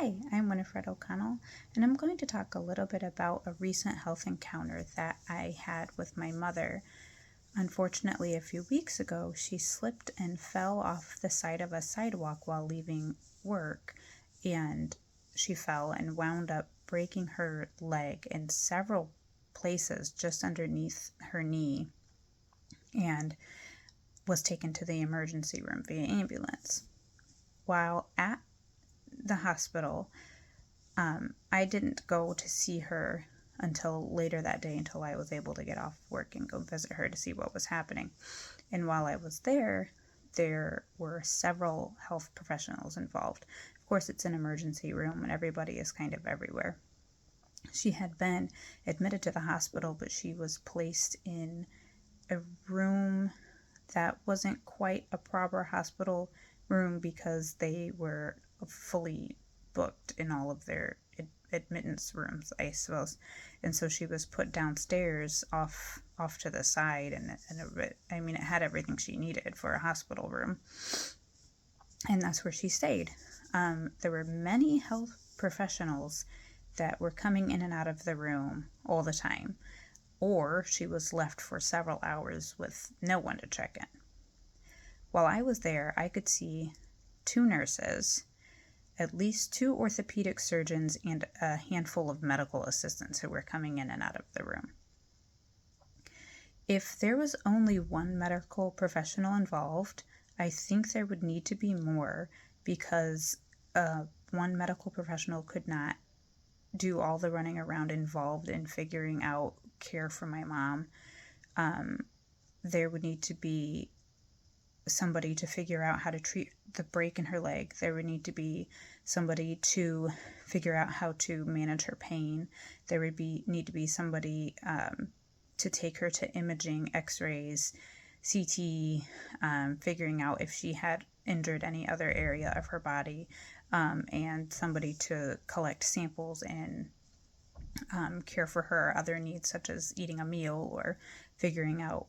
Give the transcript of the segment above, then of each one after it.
Hi, I'm Winifred O'Connell, and I'm going to talk a little bit about a recent health encounter that I had with my mother. Unfortunately, a few weeks ago, she slipped and fell off the side of a sidewalk while leaving work, and she fell and wound up breaking her leg in several places just underneath her knee, and was taken to the emergency room via ambulance. While at the hospital, I didn't go to see her until later that day, until I was able to get off work and go visit her to see what was happening. And while I was there were several health professionals involved. Of course, it's an emergency room and everybody is kind of everywhere. She had been admitted to the hospital, but she was placed in a room that wasn't quite a proper hospital room because they were fully booked in all of their admittance rooms, I suppose. And so she was put downstairs off to the side, and it had everything she needed for a hospital room. And that's where she stayed. There were many health professionals that were coming in and out of the room all the time, or she was left for several hours with no one to check in. While I was there, I could see 2 nurses, at least 2 orthopedic surgeons, and a handful of medical assistants who were coming in and out of the room. If there was only one medical professional involved, I think there would need to be more, because one medical professional could not do all the running around involved in figuring out care for my mom. There would need to be somebody to figure out how to treat the break in her leg. There would need to be somebody to figure out how to manage her pain. There would need to be somebody to take her to imaging, x-rays, CT, figuring out if she had injured any other area of her body, and somebody to collect samples and care for her other needs, such as eating a meal or figuring out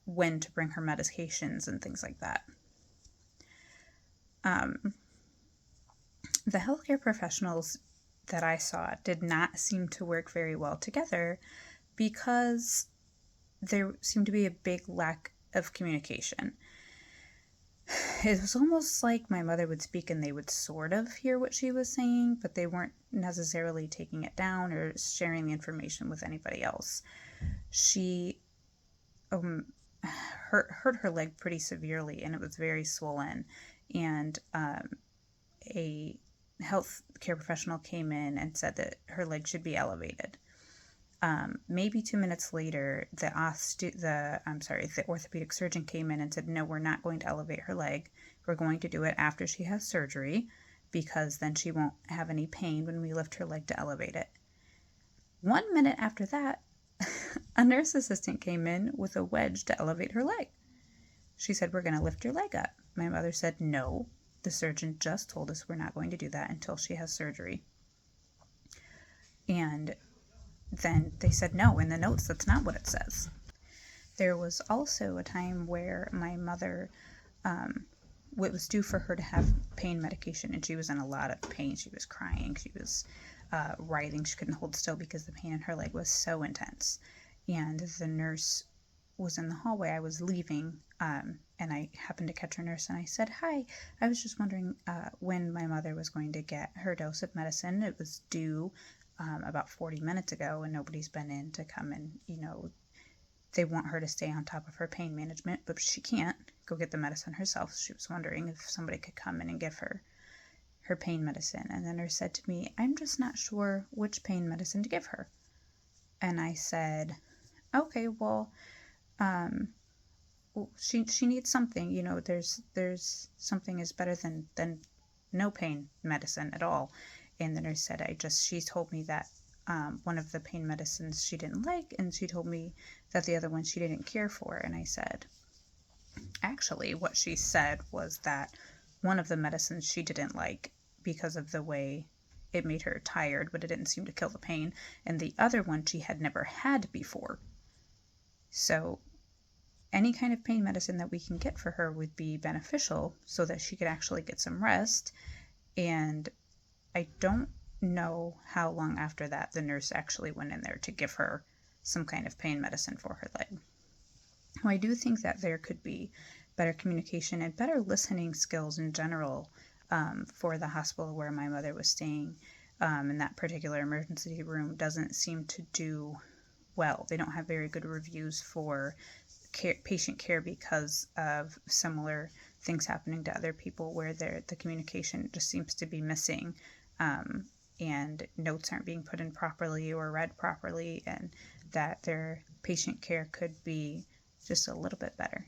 when to bring her medications and things like that. The healthcare professionals that I saw did not seem to work very well together because there seemed to be a big lack of communication. It was almost like my mother would speak and they would sort of hear what she was saying, but they weren't necessarily taking it down or sharing the information with anybody else. She hurt her leg pretty severely, and it was very swollen, and a health care professional came in and said that her leg should be elevated. Maybe 2 minutes later, the orthopedic surgeon came in and said, no, we're not going to elevate her leg. We're going to do it after she has surgery, because then she won't have any pain when we lift her leg to elevate it. 1 minute after that, a nurse assistant came in with a wedge to elevate her leg. She said, we're going to lift your leg up. My mother said, no, the surgeon just told us we're not going to do that until she has surgery. And then they said, no, in the notes, that's not what it says. There was also a time where my mother, it was due for her to have pain medication, and she was in a lot of pain. She was crying. She was writhing. She couldn't hold still because the pain in her leg was so intense. And the nurse was in the hallway. I was leaving, and I happened to catch her nurse, and I said, hi, I was just wondering when my mother was going to get her dose of medicine. It was due about 40 minutes ago, and nobody's been in to come and, they want her to stay on top of her pain management, but she can't go get the medicine herself. She was wondering if somebody could come in and give her pain medicine. And the nurse said to me, I'm just not sure which pain medicine to give her. And I said, okay, well, she needs something, there's something is better than no pain medicine at all. And the nurse said, she told me that one of the pain medicines she didn't like, and she told me that the other one she didn't care for. And I said, actually, what she said was that one of the medicines she didn't like because of the way it made her tired, but it didn't seem to kill the pain, and the other one she had never had before. So any kind of pain medicine that we can get for her would be beneficial so that she could actually get some rest and I don't know how long after that the nurse actually went in there to give her some kind of pain medicine for her leg. Well, I do think that there could be better communication and better listening skills in general for the hospital where my mother was staying. And that particular emergency room doesn't seem to do well. They don't have very good reviews for patient care because of similar things happening to other people where the communication just seems to be missing, and notes aren't being put in properly or read properly, and that their patient care could be just a little bit better.